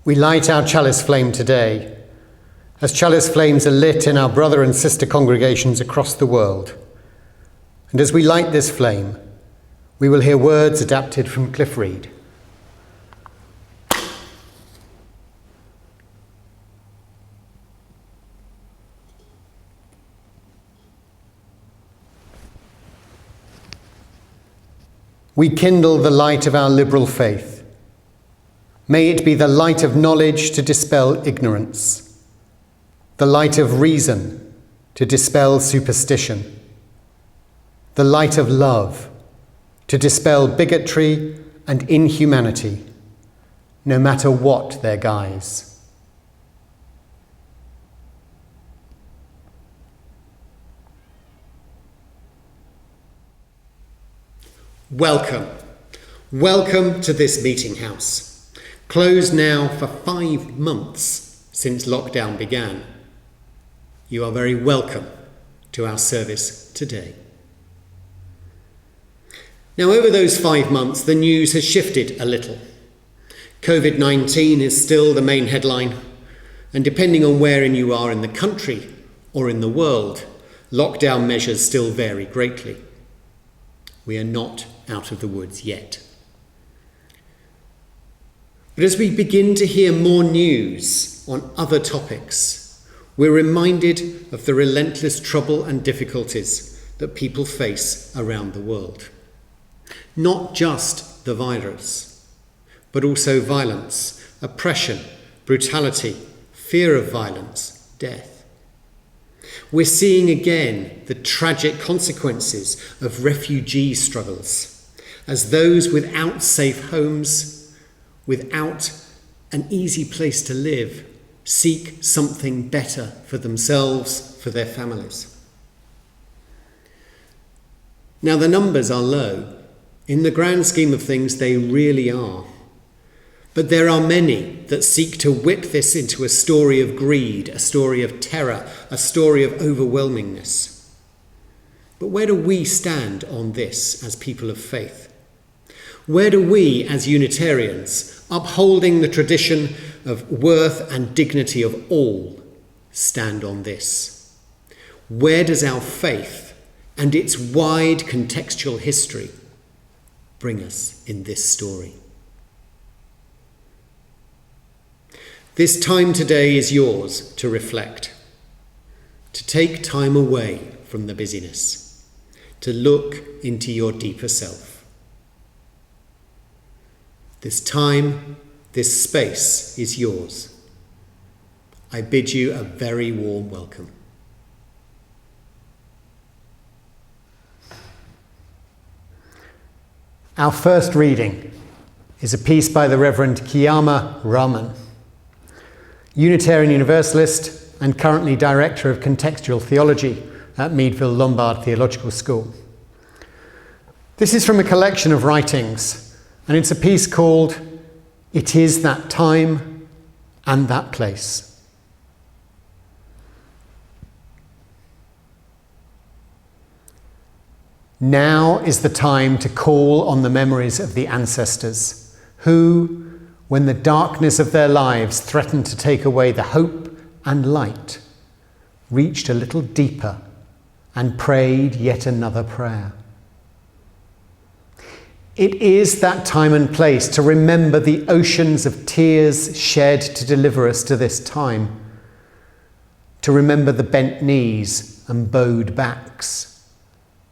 We light our chalice flame today, as chalice flames are lit in our brother and sister congregations across the world. And as we light this flame, we will hear words adapted from Cliff Reed. We kindle the light of our liberal faith. May it be the light of knowledge to dispel ignorance, the light of reason to dispel superstition, the light of love to dispel bigotry and inhumanity, no matter what their guise. Welcome. Welcome to this meeting house. Closed now for 5 months since lockdown began. You are very welcome to our service today. Now, over those 5 months, the news has shifted a little. COVID-19 is still the main headline, and depending on wherein you are in the country or in the world, lockdown measures still vary greatly. We are not out of the woods yet. But as we begin to hear more news on other topics, we're reminded of the relentless trouble and difficulties that people face around the world. Not just the virus, but also violence, oppression, brutality, fear of violence, death. We're seeing again the tragic consequences of refugee struggles, as those without safe homes, without an easy place to live, seek something better for themselves, for their families. Now, the numbers are low. In the grand scheme of things, they really are. But there are many that seek to whip this into a story of greed, a story of terror, a story of overwhelmingness. But where do we stand on this as people of faith? Where do we, as Unitarians, upholding the tradition of worth and dignity of all, stand on this? Where does our faith and its wide contextual history bring us in this story? This time today is yours to reflect, to take time away from the busyness, to look into your deeper self. This time, this space is yours. I bid you a very warm welcome. Our first reading is a piece by the Reverend Qiyamah Rahman, Unitarian Universalist and currently Director of Contextual Theology at Meadville Lombard Theological School. This is from a collection of writings, and it's a piece called "It Is That Time and That Place." Now is the time to call on the memories of the ancestors who, when the darkness of their lives threatened to take away the hope and light, reached a little deeper and prayed yet another prayer. It is that time and place to remember the oceans of tears shed to deliver us to this time, to remember the bent knees and bowed backs,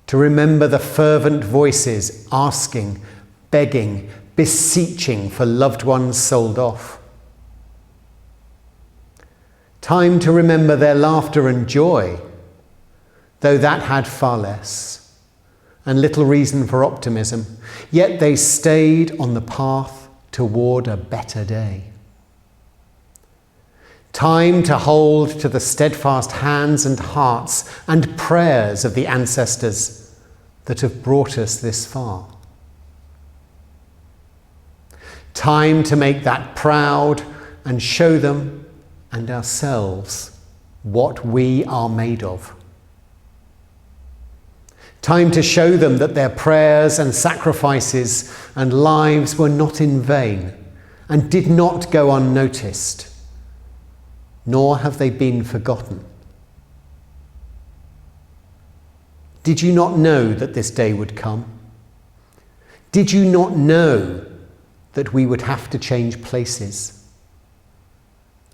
to remember the fervent voices asking, begging, beseeching for loved ones sold off. Time to remember their laughter and joy, though that had far less, and little reason for optimism, yet they stayed on the path toward a better day. Time to hold to the steadfast hands and hearts and prayers of the ancestors that have brought us this far. Time to make that proud and show them and ourselves what we are made of. Time to show them that their prayers and sacrifices and lives were not in vain, and did not go unnoticed, nor have they been forgotten. Did you not know that this day would come? Did you not know that we would have to change places?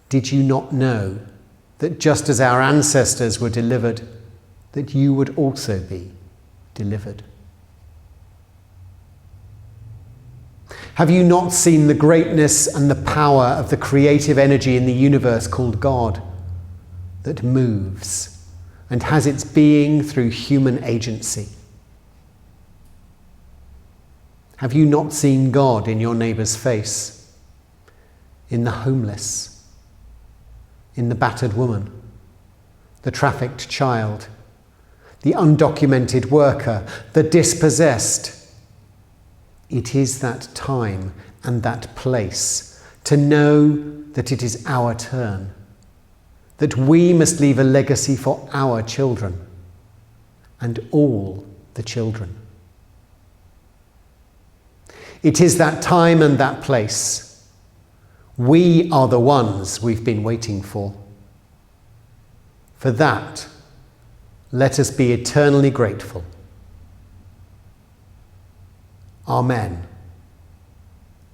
Did you not know that just as our ancestors were delivered, that you would also be delivered? Have you not seen the greatness and the power of the creative energy in the universe called God, that moves and has its being through human agency? Have you not seen God in your neighbour's face, in the homeless, in the battered woman, the trafficked child, the undocumented worker, the dispossessed? It is that time and that place to know that it is our turn, that we must leave a legacy for our children and all the children. It is that time and that place. We are the ones we've been waiting for. For that, let us be eternally grateful. Amen.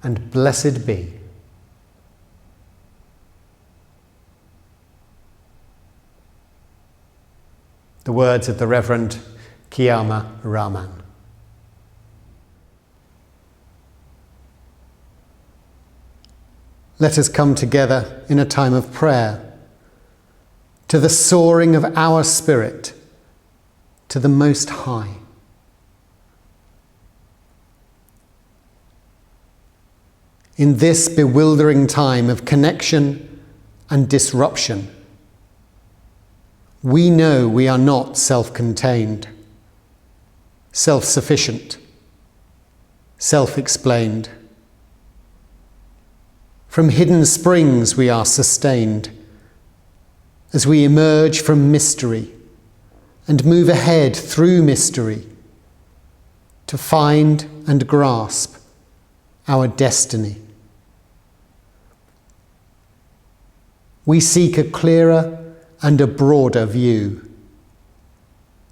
And blessed be. The words of the Reverend Qiyamah Rahman. Let us come together in a time of prayer to the soaring of our spirit to the Most High. In this bewildering time of connection and disruption, we know we are not self-contained, self-sufficient, self-explained. From hidden springs we are sustained as we emerge from mystery and move ahead through mystery to find and grasp our destiny. We seek a clearer and a broader view,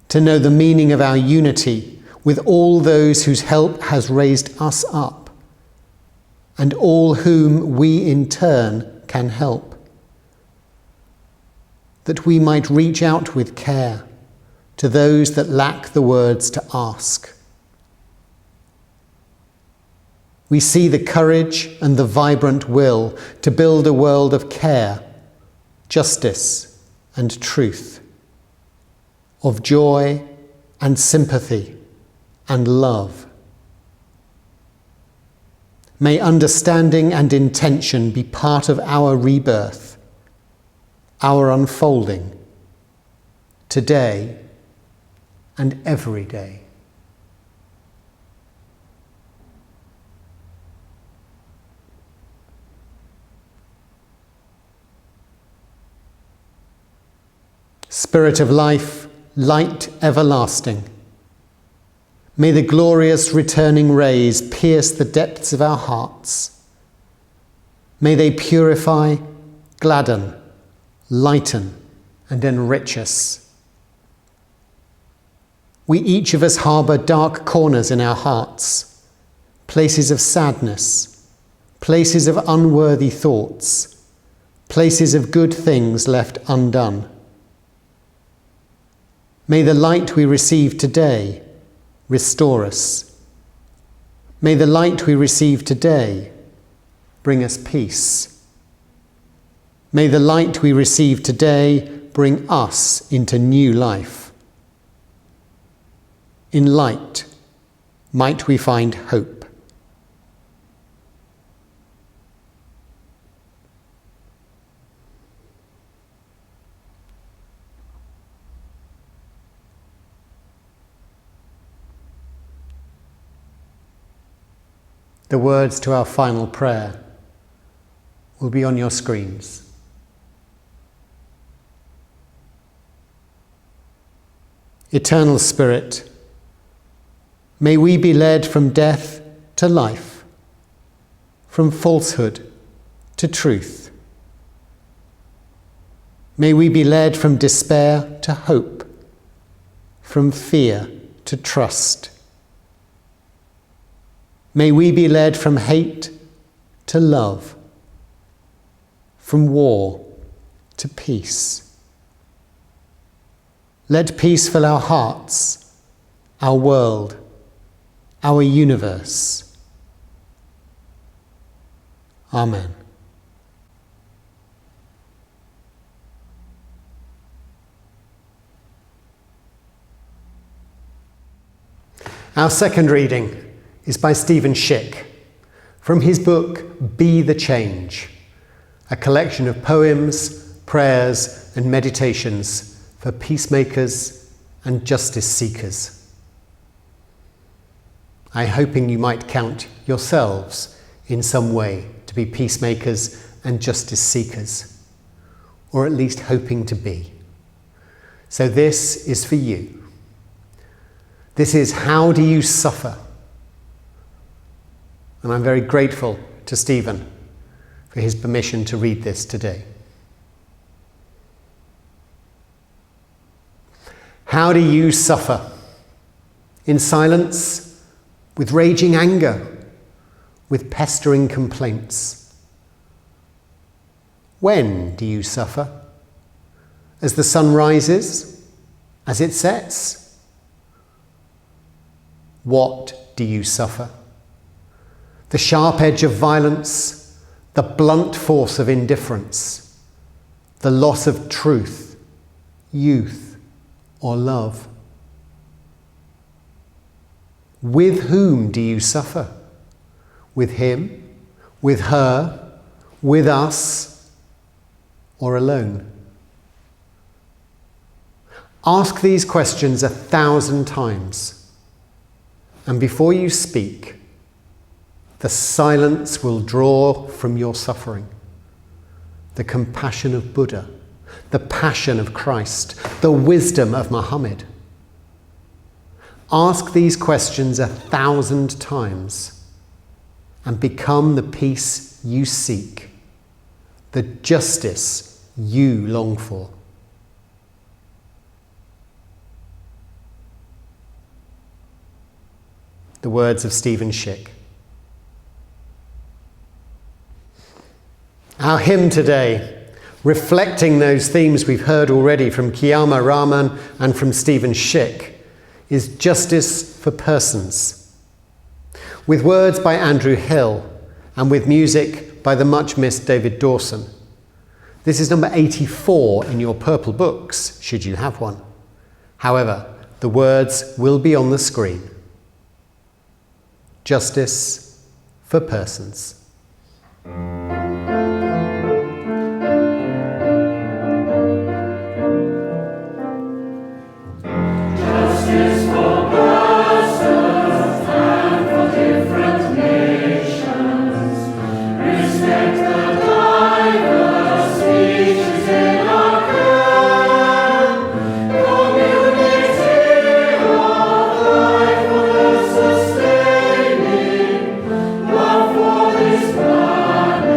to know the meaning of our unity with all those whose help has raised us up, and all whom we in turn can help, that we might reach out with care to those that lack the words to ask. We see the courage and the vibrant will to build a world of care, justice and truth, of joy and sympathy and love. May understanding and intention be part of our rebirth, our unfolding, today and every day. Spirit of life, light everlasting, may the glorious returning rays pierce the depths of our hearts. May they purify, gladden, lighten, and enrich us. We each of us harbour dark corners in our hearts, places of sadness, places of unworthy thoughts, places of good things left undone. May the light we receive today restore us. May the light we receive today bring us peace. May the light we receive today bring us into new life. In light, might we find hope. The words to our final prayer will be on your screens. Eternal Spirit, may we be led from death to life, from falsehood to truth. May we be led from despair to hope, from fear to trust. May we be led from hate to love, from war to peace. Let peace fill our hearts, our world, our universe. Amen. Our second reading is by Stephen Shick from his book Be the Change, a collection of poems, prayers and meditations for peacemakers and justice seekers. I'm hoping you might count yourselves in some way to be peacemakers and justice seekers, or at least hoping to be. So this is for you. This is How Do You Suffer? And I'm very grateful to Stephen for his permission to read this today. How do you suffer? In silence, with raging anger, with pestering complaints. When do you suffer? As the sun rises? As it sets? What do you suffer? The sharp edge of violence, the blunt force of indifference, the loss of truth, youth, or love. With whom do you suffer? With him, with her, with us, or alone? Ask these questions 1,000 times, and before you speak, the silence will draw from your suffering the compassion of Buddha, the passion of Christ, the wisdom of Muhammad. Ask these questions 1,000 times and become the peace you seek, the justice you long for. The words of Stephen Shick. Our hymn today, reflecting those themes we've heard already from Qiyamah Rahman and from Stephen Shick, is Justice for Persons, with words by Andrew Hill and with music by the much-missed David Dawson. This is number 84 in your purple books, should you have one. However, the words will be on the screen. Justice for Persons. Sustaining love for this planet.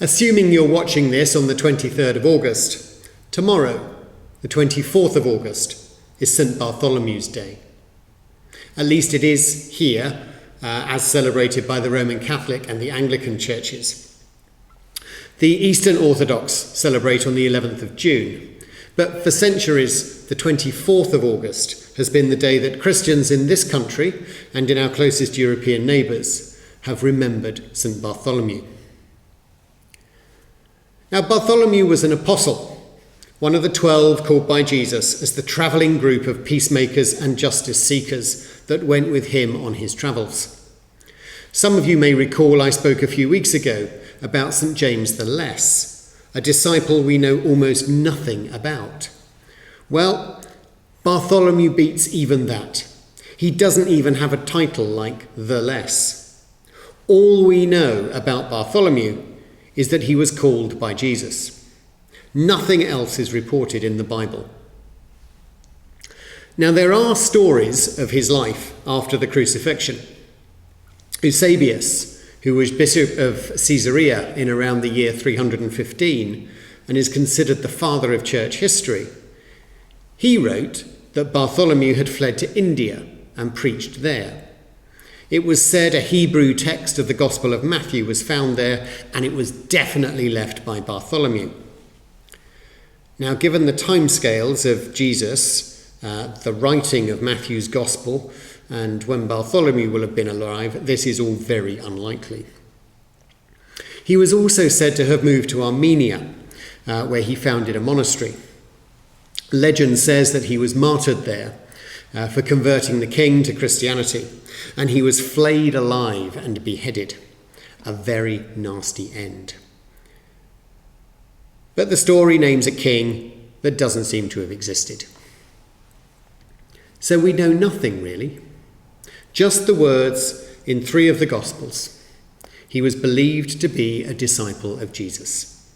Assuming you're watching this on the 23rd of August, tomorrow, the 24th of August, is St Bartholomew's Day. At least it is here, as celebrated by the Roman Catholic and the Anglican churches. The Eastern Orthodox celebrate on the 11th of June, but for centuries, the 24th of August has been the day that Christians in this country and in our closest European neighbours have remembered St Bartholomew. Now, Bartholomew was an apostle, one of the 12 called by Jesus as the travelling group of peacemakers and justice seekers that went with him on his travels. Some of you may recall I spoke a few weeks ago about St James the Less, a disciple we know almost nothing about. Well, Bartholomew beats even that. He doesn't even have a title like the Less. All we know about Bartholomew is that he was called by Jesus. Nothing else is reported in the Bible. Now, there are stories of his life after the crucifixion. Eusebius, who was bishop of Caesarea in around the year 315 and is considered the father of church history, he wrote that Bartholomew had fled to India and preached there. It was said a Hebrew text of the Gospel of Matthew was found there, and it was definitely left by Bartholomew. Now, given the timescales of Jesus, the writing of Matthew's Gospel, and when Bartholomew will have been alive, this is all very unlikely. He was also said to have moved to Armenia, where he founded a monastery. Legend says that he was martyred there for converting the king to Christianity, and he was flayed alive and beheaded. A very nasty end. But the story names a king that doesn't seem to have existed. So we know nothing really, just the words in 3 of the Gospels. He was believed to be a disciple of Jesus.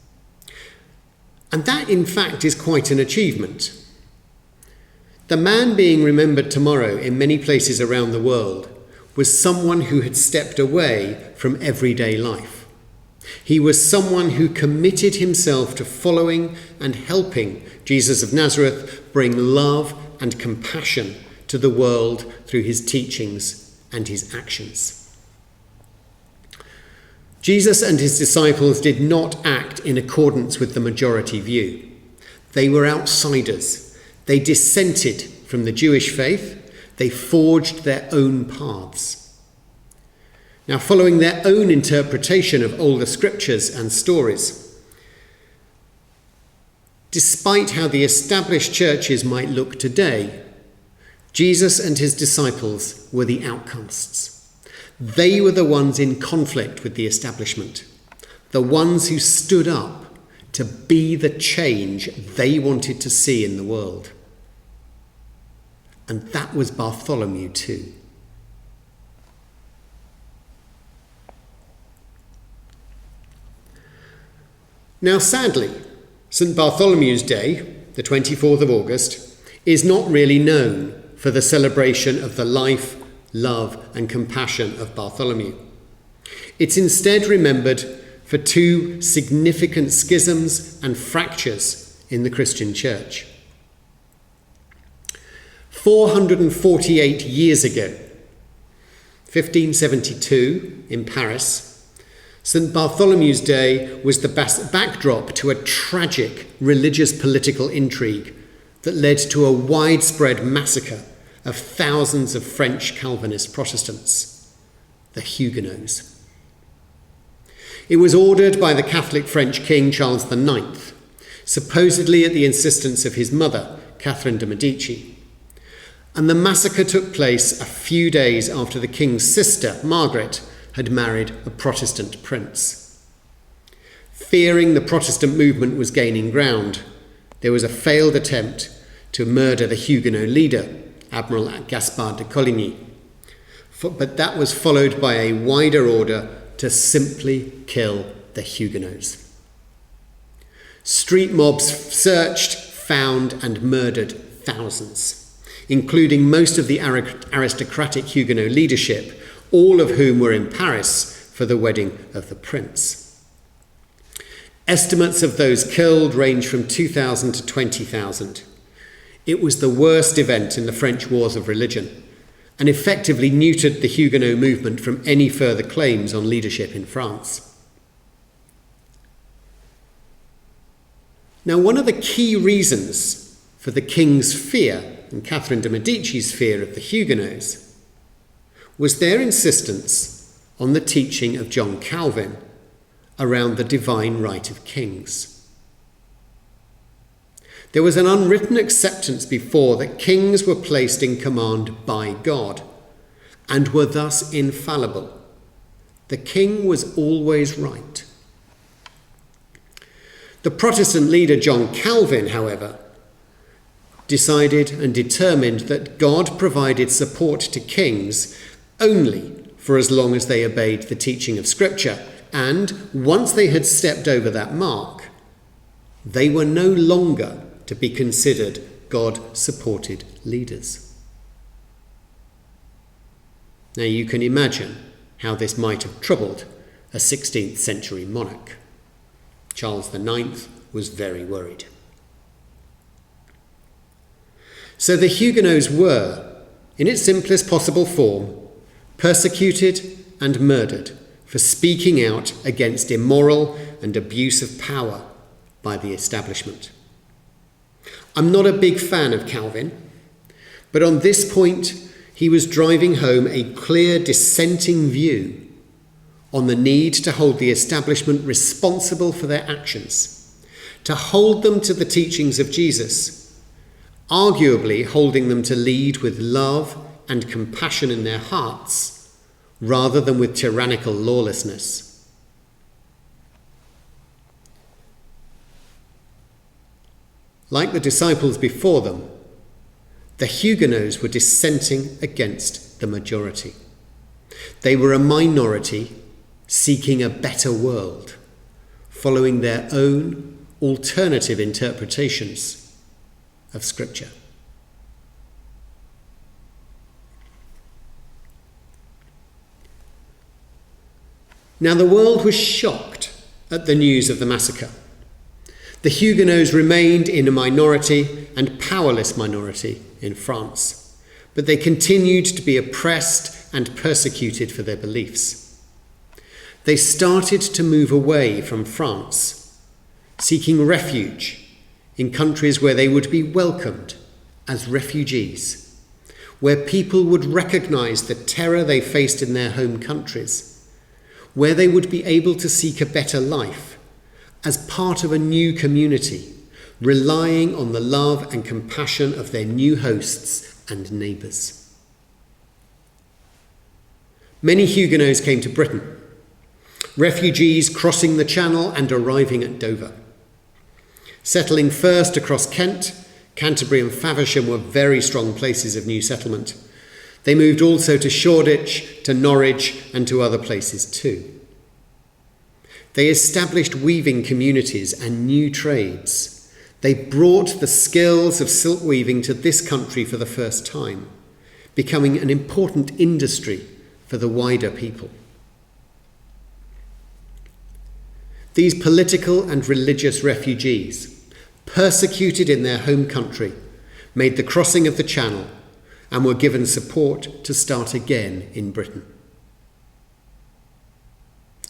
And that, in fact, is quite an achievement. The man being remembered tomorrow in many places around the world was someone who had stepped away from everyday life. He was someone who committed himself to following and helping Jesus of Nazareth bring love and compassion to the world through his teachings and his actions. Jesus and his disciples did not act in accordance with the majority view. They were outsiders. They dissented from the Jewish faith. They forged their own paths. Now, following their own interpretation of older scriptures and stories, despite how the established churches might look today, Jesus and his disciples were the outcasts. They were the ones in conflict with the establishment, the ones who stood up to be the change they wanted to see in the world. And that was Bartholomew too. Now, sadly, St Bartholomew's Day, the 24th of August, is not really known for the celebration of the life, love, and compassion of Bartholomew. It's instead remembered for 2 significant schisms and fractures in the Christian Church. 448 years ago, 1572, in Paris, St Bartholomew's Day was the backdrop to a tragic religious political intrigue that led to a widespread massacre of thousands of French Calvinist Protestants, the Huguenots. It was ordered by the Catholic French King Charles IX, supposedly at the insistence of his mother, Catherine de' Medici. And the massacre took place a few days after the king's sister, Margaret, had married a Protestant prince. Fearing the Protestant movement was gaining ground, there was a failed attempt to murder the Huguenot leader, Admiral Gaspard de Coligny. But that was followed by a wider order to simply kill the Huguenots. Street mobs searched, found, and murdered thousands, including most of the aristocratic Huguenot leadership, all of whom were in Paris for the wedding of the prince. Estimates of those killed range from 2,000 to 20,000. It was the worst event in the French Wars of Religion and effectively neutered the Huguenot movement from any further claims on leadership in France. Now, one of the key reasons for the king's fear and Catherine de' Medici's fear of the Huguenots was their insistence on the teaching of John Calvin around the divine right of kings. There was an unwritten acceptance before that kings were placed in command by God and were thus infallible. The king was always right. The Protestant leader John Calvin, however, decided and determined that God provided support to kings only for as long as they obeyed the teaching of Scripture, and once they had stepped over that mark, they were no longer to be considered God-supported leaders. Now you can imagine how this might have troubled a 16th century monarch. Charles IX was very worried. So the Huguenots were, in its simplest possible form, persecuted and murdered for speaking out against immoral and abuse of power by the establishment. I'm not a big fan of Calvin, but on this point he was driving home a clear dissenting view on the need to hold the establishment responsible for their actions, to hold them to the teachings of Jesus, arguably holding them to lead with love and compassion in their hearts, rather than with tyrannical lawlessness. Like the disciples before them, the Huguenots were dissenting against the majority. They were a minority seeking a better world, following their own alternative interpretations of Scripture. Now, the world was shocked at the news of the massacre. The Huguenots remained in a minority and powerless minority in France, but they continued to be oppressed and persecuted for their beliefs. They started to move away from France, seeking refuge in countries where they would be welcomed as refugees, where people would recognize the terror they faced in their home countries, where they would be able to seek a better life as part of a new community, relying on the love and compassion of their new hosts and neighbours. Many Huguenots came to Britain, refugees crossing the Channel and arriving at Dover. Settling first across Kent, Canterbury and Faversham were very strong places of new settlement. They moved also to Shoreditch, to Norwich and to other places too. They established weaving communities and new trades. They brought the skills of silk weaving to this country for the first time, becoming an important industry for the wider people. These political and religious refugees, persecuted in their home country, made the crossing of the Channel and were given support to start again in Britain.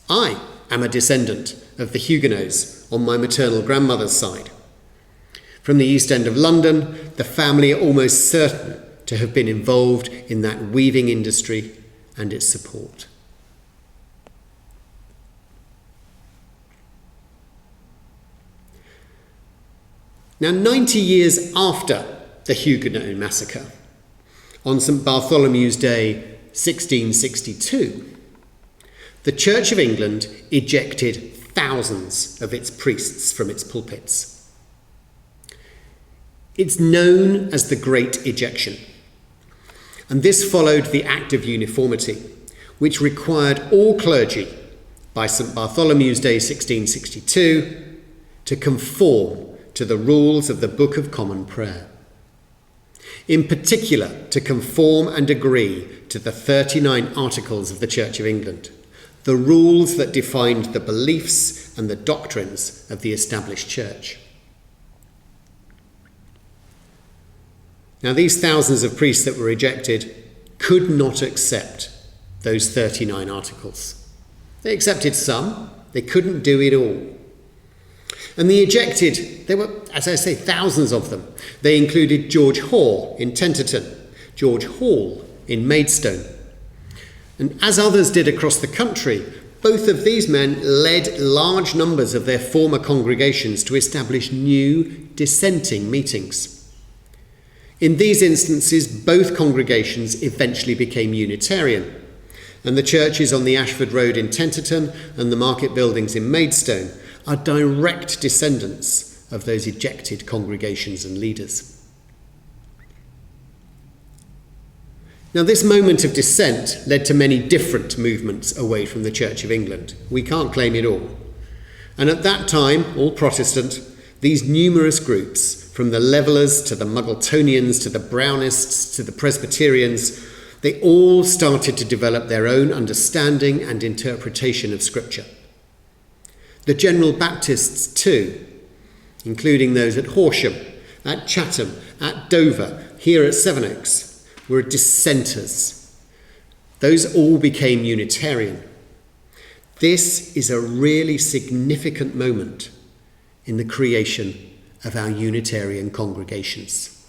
I am a descendant of the Huguenots on my maternal grandmother's side. From the East End of London, the family are almost certain to have been involved in that weaving industry and its support. Now, 90 years after the Huguenot massacre, on St Bartholomew's Day 1662, the Church of England ejected thousands of its priests from its pulpits. It's known as the Great Ejection, and this followed the Act of Uniformity, which required all clergy by St Bartholomew's Day 1662 to conform to the rules of the Book of Common Prayer. In particular, to conform and agree to the 39 Articles of the Church of England, the rules that defined the beliefs and the doctrines of the established church. Now, these thousands of priests that were ejected could not accept those 39 articles. They accepted some, they couldn't do it all. And the ejected, there were, as I say, thousands of them. They included George Hoare in Tenterton, George Hall in Maidstone. And as others did across the country, both of these men led large numbers of their former congregations to establish new dissenting meetings. In these instances, both congregations eventually became Unitarian, and the churches on the Ashford Road in Tenterton and the market buildings in Maidstone are direct descendants of those ejected congregations and leaders. Now, this moment of dissent led to many different movements away from the Church of England. We can't claim it all. And at that time, all Protestant, these numerous groups, from the Levellers to the Muggletonians to the Brownists to the Presbyterians, they all started to develop their own understanding and interpretation of Scripture. The General Baptists too, including those at Horsham, at Chatham, at Dover, here at Sevenoaks, were dissenters. Those all became Unitarian. This is a really significant moment in the creation of our Unitarian congregations.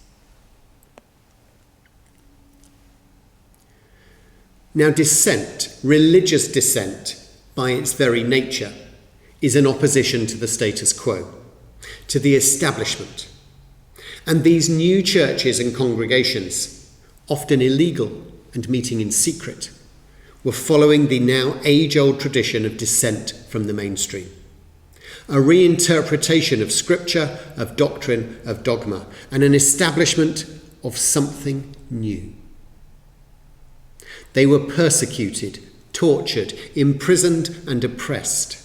Now, dissent, religious dissent, by its very nature, is an opposition to the status quo, to the establishment. And these new churches and congregations, often illegal and meeting in secret, were following the now age-old tradition of dissent from the mainstream. A reinterpretation of Scripture, of doctrine, of dogma, and an establishment of something new. They were persecuted, tortured, imprisoned, and oppressed.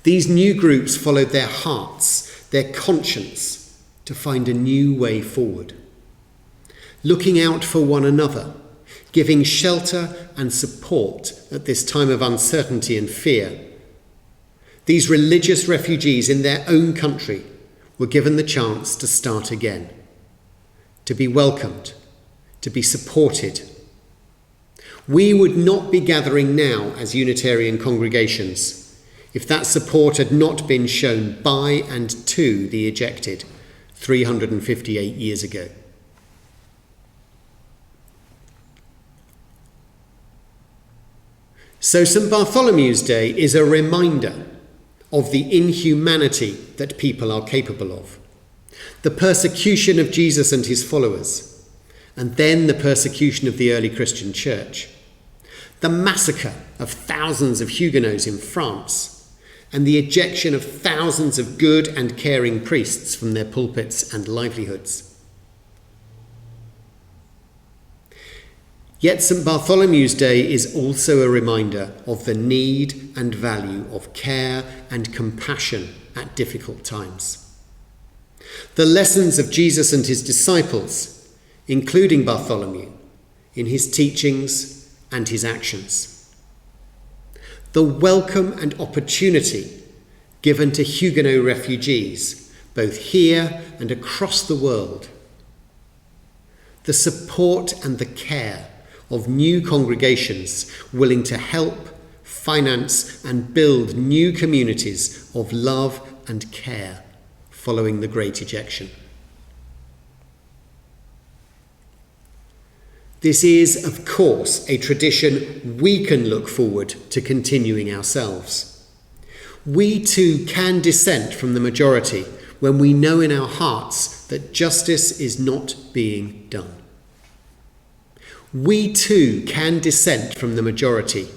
These new groups followed their hearts, their conscience, to find a new way forward. Looking out for one another, giving shelter and support at this time of uncertainty and fear. These religious refugees in their own country were given the chance to start again, to be welcomed, to be supported. We would not be gathering now as Unitarian congregations if that support had not been shown by and to the ejected 358 years ago. So St Bartholomew's Day is a reminder of the inhumanity that people are capable of, the persecution of Jesus and his followers, and then the persecution of the early Christian church, the massacre of thousands of Huguenots in France, and the ejection of thousands of good and caring priests from their pulpits and livelihoods. Yet St Bartholomew's Day is also a reminder of the need and value of care and compassion at difficult times. The lessons of Jesus and his disciples, including Bartholomew, in his teachings and his actions. The welcome and opportunity given to Huguenot refugees, both here and across the world. The support and the care of new congregations willing to help, finance, and build new communities of love and care following the Great Ejection. This is, of course, a tradition we can look forward to continuing ourselves. We too can dissent from the majority when we know in our hearts that justice is not being done. We too can dissent from the majority,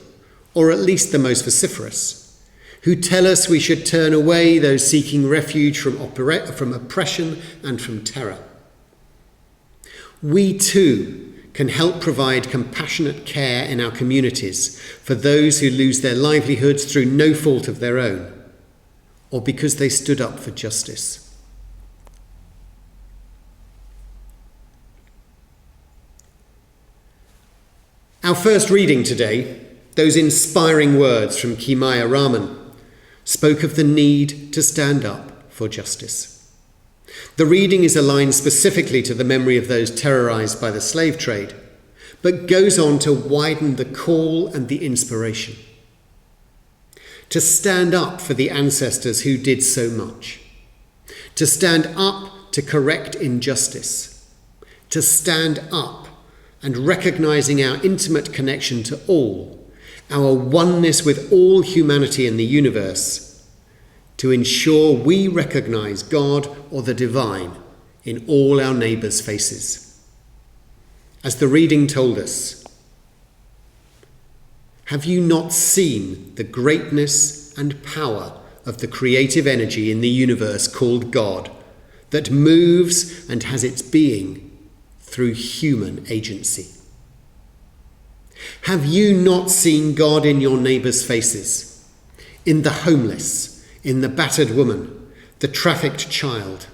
or at least the most vociferous, who tell us we should turn away those seeking refuge from oppression and from terror. We too can help provide compassionate care in our communities for those who lose their livelihoods through no fault of their own, or because they stood up for justice. Our first reading today those inspiring words from Qiyamah Rahman, spoke of the need to stand up for justice. The reading is aligned specifically to the memory of those terrorised by the slave trade, but goes on to widen the call and the inspiration. To stand up for the ancestors who did so much. To stand up to correct injustice. To stand up and recognising our intimate connection to all, our oneness with all humanity in the universe, to ensure we recognise God or the divine in all our neighbours' faces. As the reading told us, have you not seen the greatness and power of the creative energy in the universe called God, that moves and has its being through human agency? Have you not seen God in your neighbours' faces, in the homeless, in the battered woman, the trafficked child,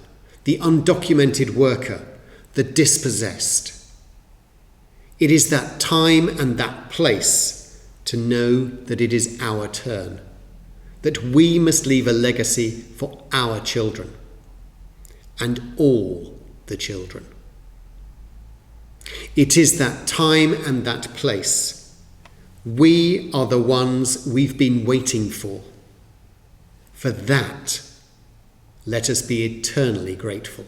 the undocumented worker, the dispossessed? It is that time and that place to know that it is our turn, that we must leave a legacy for our children and all the children. It is that time and that place. We are the ones we've been waiting for. For that, let us be eternally grateful.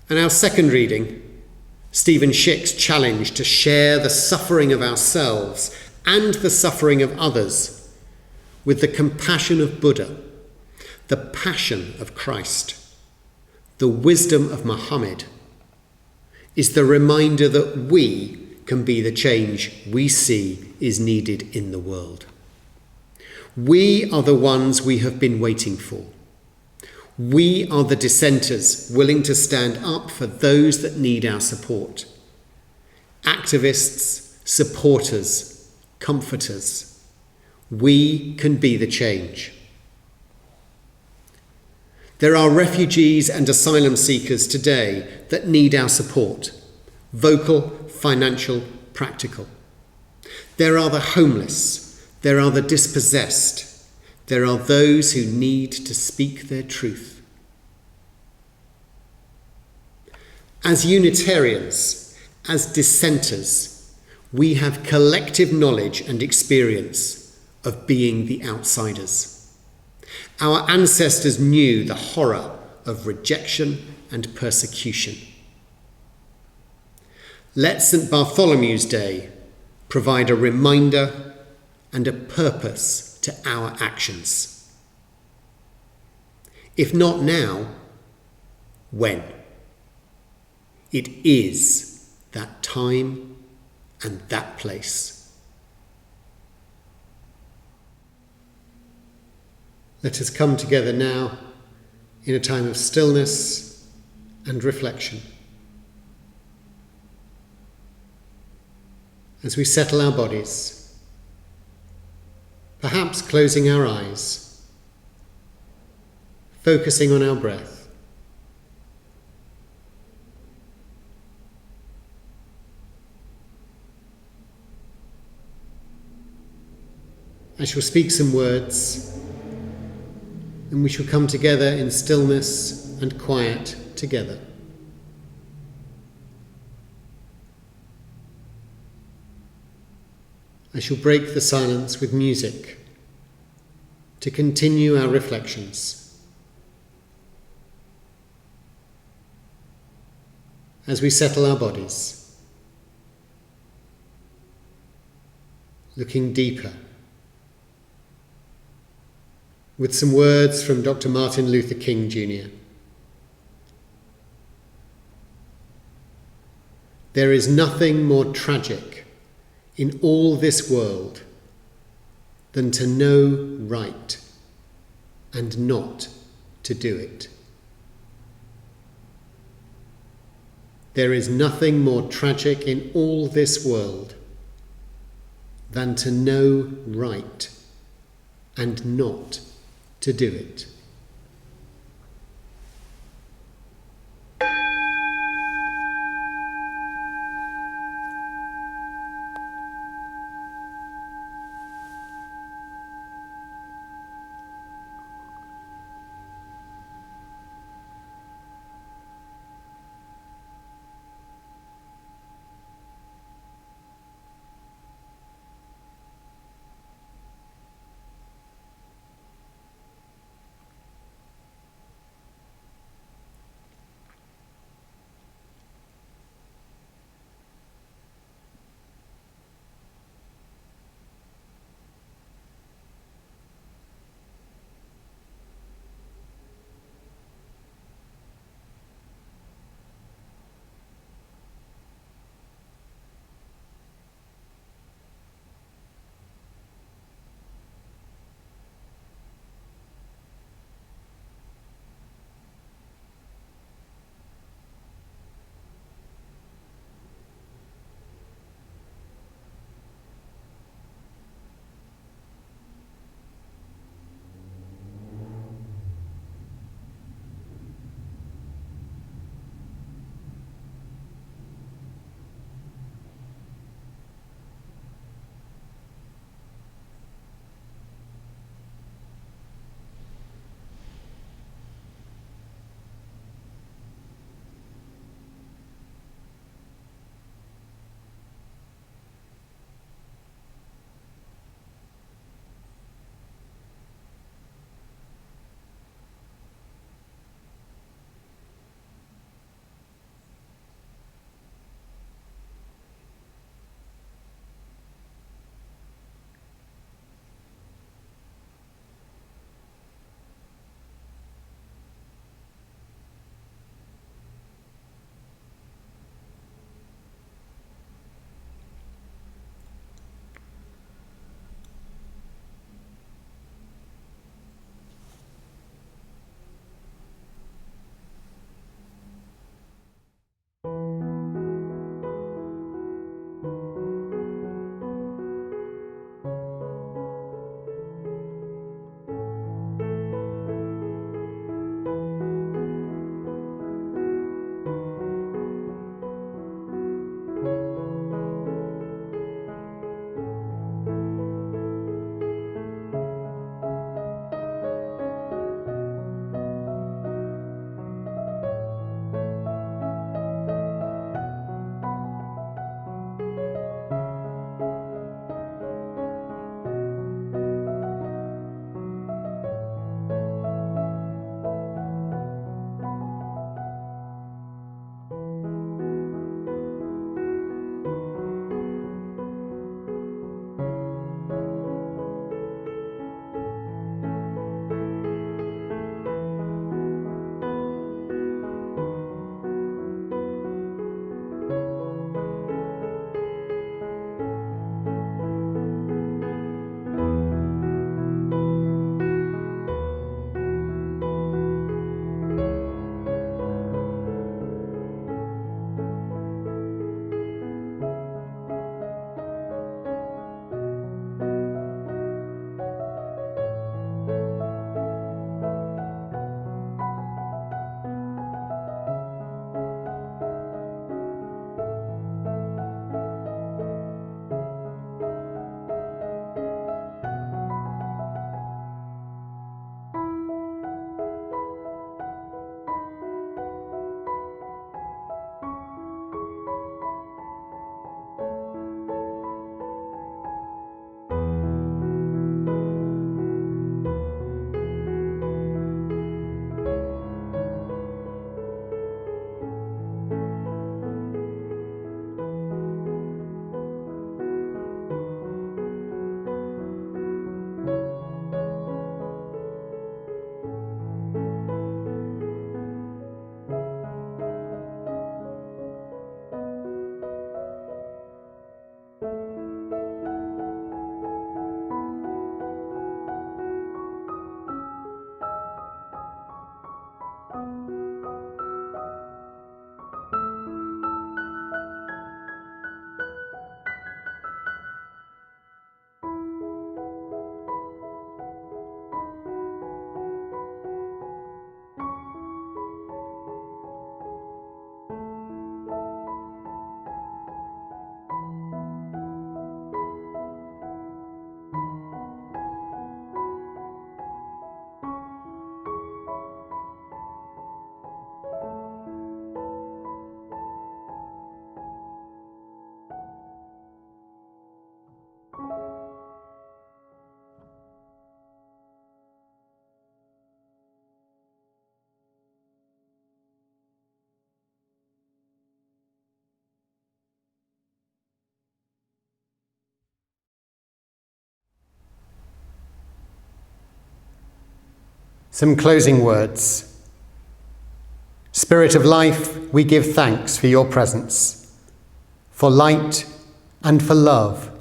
And our second reading, Stephen Shick's challenge to share the suffering of ourselves and the suffering of others with the compassion of Buddha, the passion of Christ, the wisdom of Muhammad, is the reminder that we can be the change we see is needed in the world. We are the ones we have been waiting for. We are the dissenters willing to stand up for those that need our support. Activists, supporters, comforters. We can be the change. There are refugees and asylum seekers today that need our support, vocal, financial, practical. There are the homeless, there are the dispossessed, there are those who need to speak their truth. As Unitarians, as dissenters, we have collective knowledge and experience of being the outsiders. Our ancestors knew the horror of rejection and persecution. Let St Bartholomew's Day provide a reminder and a purpose to our actions. If not now, when? It is that time and that place. Let us come together now in a time of stillness and reflection. As we settle our bodies, perhaps closing our eyes, focusing on our breath. I shall speak some words, and we shall come together in stillness and quiet together. I shall break the silence with music to continue our reflections. As we settle our bodies, looking deeper, with some words from Dr. Martin Luther King Jr. There is nothing more tragic in all this world than to know right and not to do it. There is nothing more tragic in all this world than to know right and not to do it. Some closing words. Spirit of life, we give thanks for your presence, for light and for love,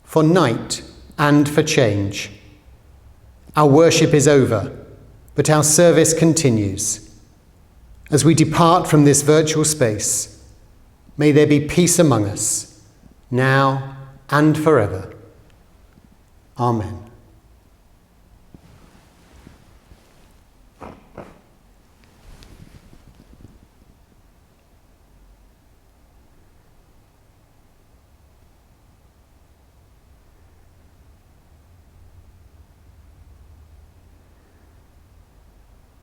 for night and for change. Our worship is over, but our service continues. As we depart from this virtual space, may there be peace among us, now and forever. Amen.